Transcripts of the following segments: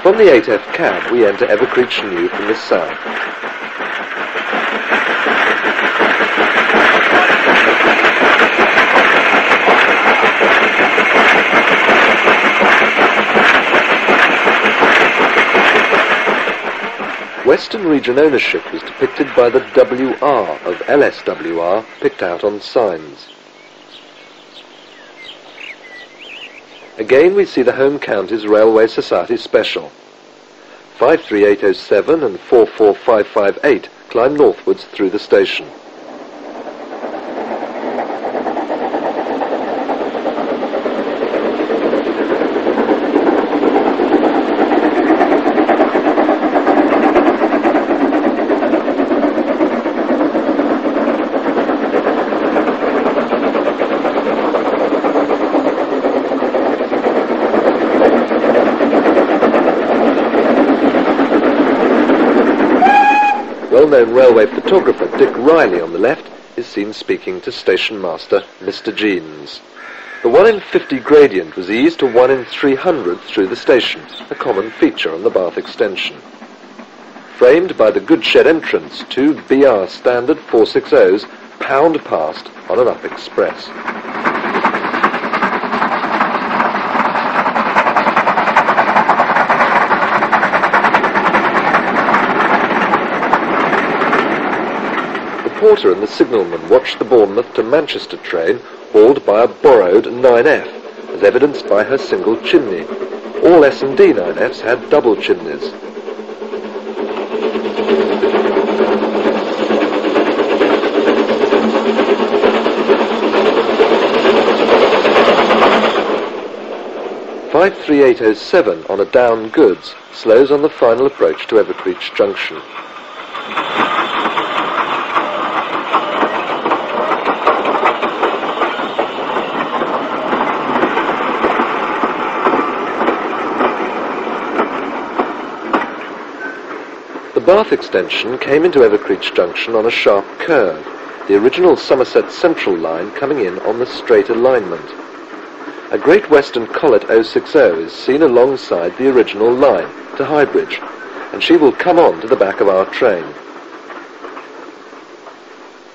From the 8F cab we enter Evercreech New from the south. Western Region ownership was depicted by the WR of LSWR picked out on signs. Again we see the Home Counties Railway Society Special. 53807 and 44558 climb northwards through the station. Well-known railway photographer Dick Riley on the left is seen speaking to station master Mr. Jeans. The 1 in 50 gradient was eased to 1 in 300 through the station, a common feature on the Bath extension. Framed by the Goodshed entrance, two BR standard 460s pound past on an up express. The porter and the signalman watched the Bournemouth to Manchester train hauled by a borrowed 9F, as evidenced by her single chimney. All S&D 9Fs had double chimneys. .53807 on a down goods slows on the final approach to Evercreech Junction. The Bath extension came into Evercreech Junction on a sharp curve, the original Somerset Central line coming in on the straight alignment. A Great Western Collet 060 is seen alongside the original line to Highbridge, and she will come on to the back of our train.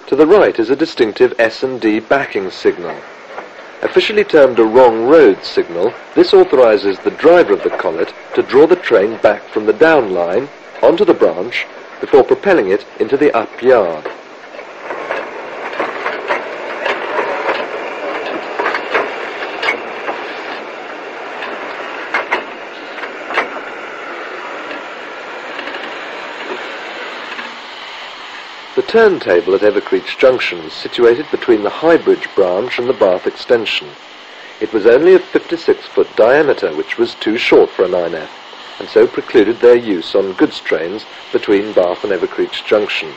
To the right is a distinctive S&D backing signal. Officially termed a wrong road signal, this authorises the driver of the Collet to draw the train back from the down line onto the branch before propelling it into the up yard. The turntable at Evercreech Junction was situated between the Highbridge branch and the Bath extension. It was only of 56-foot diameter, which was too short for a 9F, and so precluded their use on goods trains between Bath and Evercreech Junction.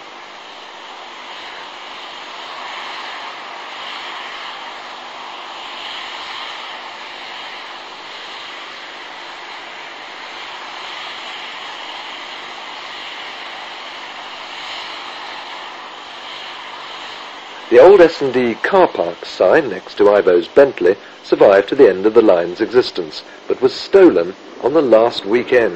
The old S&D car park sign next to Ivo's Bentley survived to the end of the line's existence, but was stolen on the last weekend.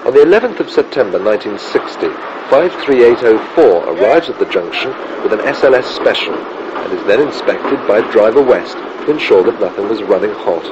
On the 11th of September 1960, 53804 arrives at the junction with an SLS special and is then inspected by Driver West to ensure that nothing was running hot.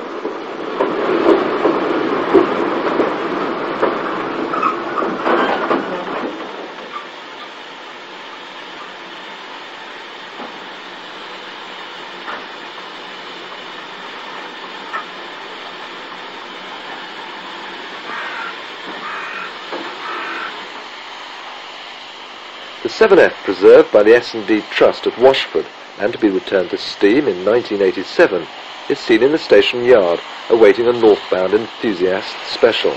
The 7F, preserved by the S&D Trust at Washford and to be returned to steam in 1987, is seen in the station yard awaiting a northbound enthusiast special.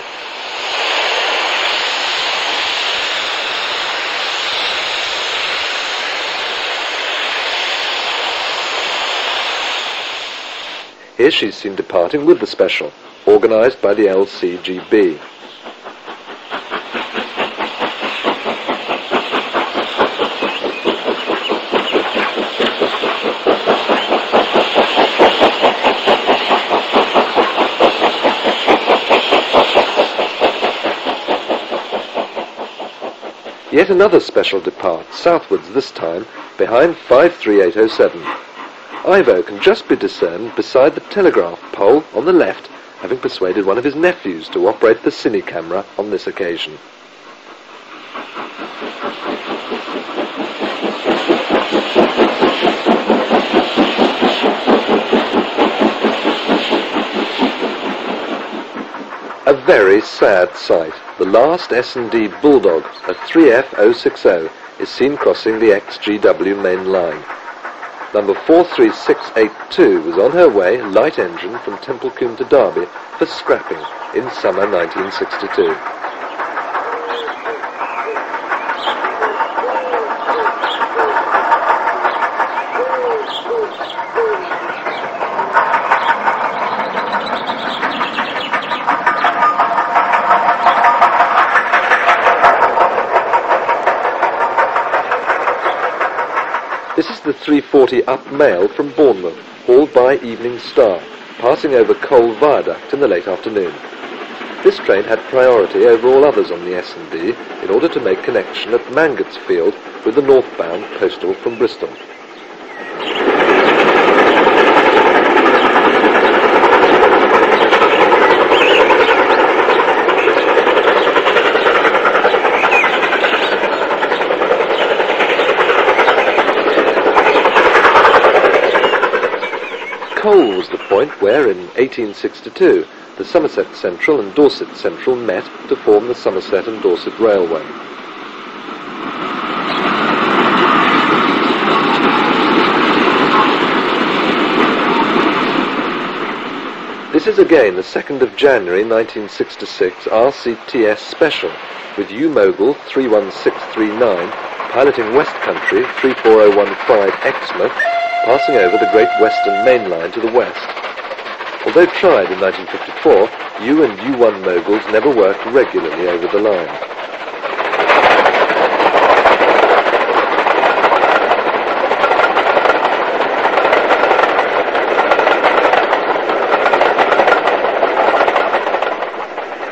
Here she's seen departing with the special, organised by the LCGB. Yet another special departs, southwards this time, behind 53807. Ivo can just be discerned beside the telegraph pole on the left, having persuaded one of his nephews to operate the cine camera on this occasion. A very sad sight. The last S&D Bulldog, a 3F060, is seen crossing the XGW main line. Number 43682 was on her way, light engine, from Templecombe to Derby for scrapping in summer 1962. This is the 340 Up Mail from Bournemouth, hauled by Evening Star, passing over Cole Viaduct in the late afternoon. This train had priority over all others on the S&D in order to make connection at Mangotsfield with the northbound postal from Bristol. Cole was the point where, in 1862, the Somerset Central and Dorset Central met to form the Somerset and Dorset Railway. This is again the 2nd of January 1966 RCTS Special, with U-Mogul 31639 piloting West Country 34015 Exmouth, passing over the Great Western Main Line to the west. Although tried in 1954, U and U1 moguls never worked regularly over the line.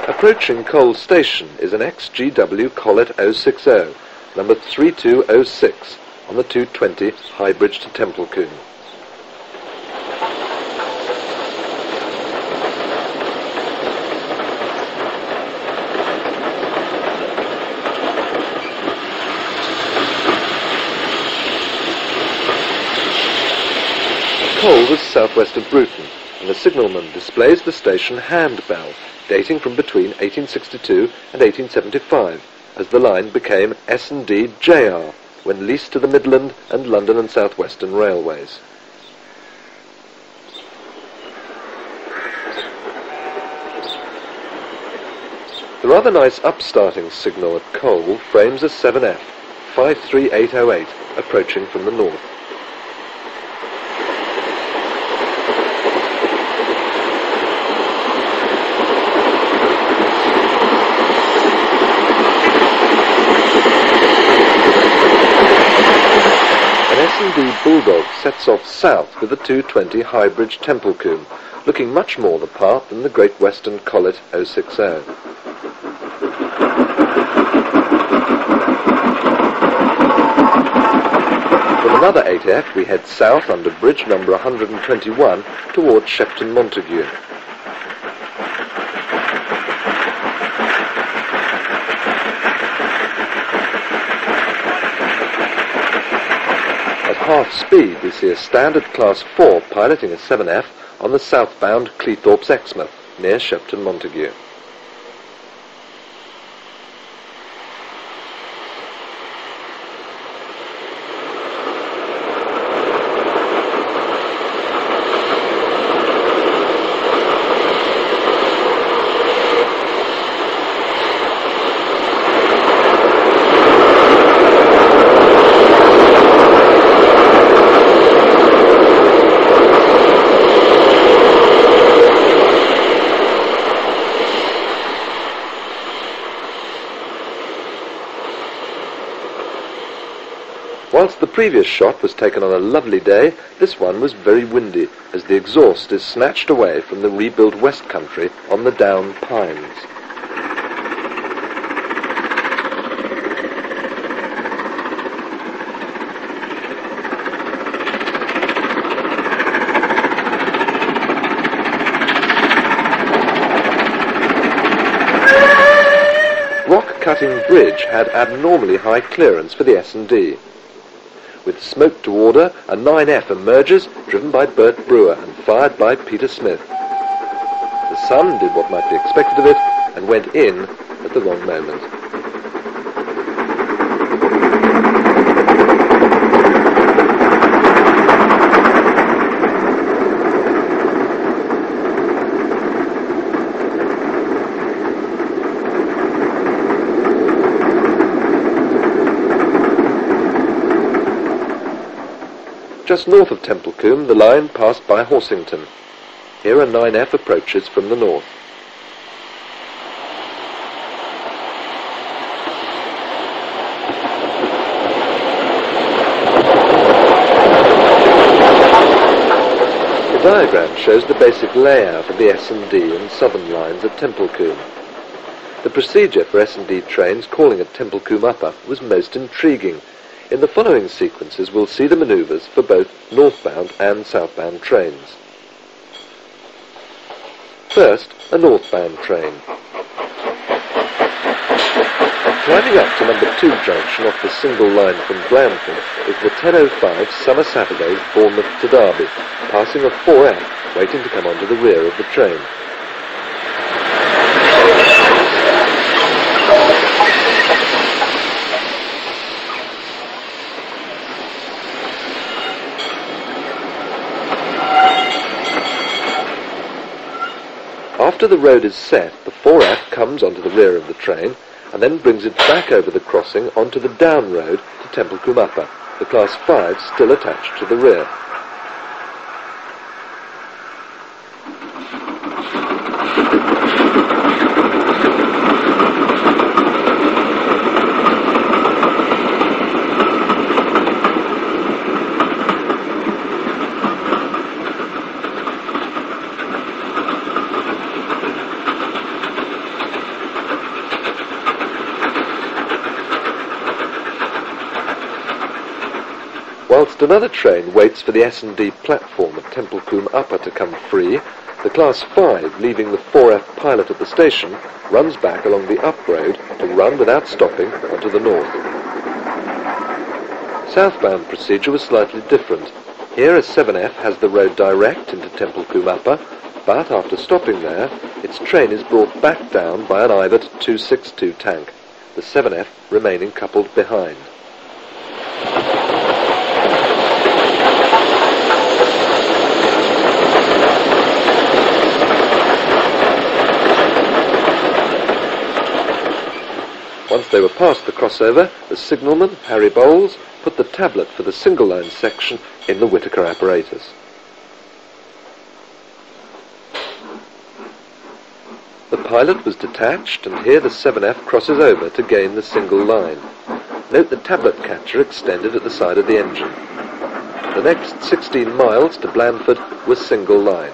Approaching Cole Station is an XGW Collet 060, number 3206, on the 220 High Bridge to Templecombe. Cole was southwest of Bruton, and the signalman displays the station handbell, dating from between 1862 and 1875, as the line became S&D JR, when leased to the Midland and London and South Western Railways. The rather nice upstarting signal at Cole frames a 7F, 53808, approaching from the north. S&D Bulldog sets off south with the 220 High Bridge Templecombe, looking much more the part than the Great Western Collet 060. From another 8F we head south under bridge number 121 towards Shepton Montague. Half speed, we see a standard Class 4 piloting a 7F on the southbound Cleethorpes Exmouth, near Shepton Montague. Whilst the previous shot was taken on a lovely day, this one was very windy, as the exhaust is snatched away from the rebuilt West Country on the Down Pines. cutting bridge had abnormally high clearance for the S&D. With smoke to order, a 9F emerges, driven by Bert Brewer and fired by Peter Smith. The Sun did what might be expected of it and went in at the wrong moment. Just north of Templecombe, the line passed by Horsington. Here a 9F approaches from the north. The diagram shows the basic layout of the S&D and Southern lines at Templecombe. The procedure for S&D trains calling at Templecombe Upper was most intriguing. In the following sequences we'll see the manoeuvres for both northbound and southbound trains. First, a northbound train. Climbing up to number 2 junction off the single line from Blandford is the 10:05 summer Saturday Bournemouth to Derby, passing a 4F waiting to come onto the rear of the train. After the road is set, the 4F comes onto the rear of the train and then brings it back over the crossing onto the down road to Templecombe Upper, the Class 5 still attached to the rear. Whilst another train waits for the S&D platform at Templecombe Upper to come free, the Class 5, leaving the 4F pilot at the station, runs back along the up road to run without stopping onto the north. Southbound procedure was slightly different. Here a 7F has the road direct into Templecombe Upper, but after stopping there, its train is brought back down by an Ibert 262 tank, the 7F remaining coupled behind. Once they were past the crossover, the signalman, Harry Bowles, put the tablet for the single-line section in the Whittaker apparatus. The pilot was detached, and here the 7F crosses over to gain the single line. Note the tablet catcher extended at the side of the engine. The next 16 miles to Blandford was single line.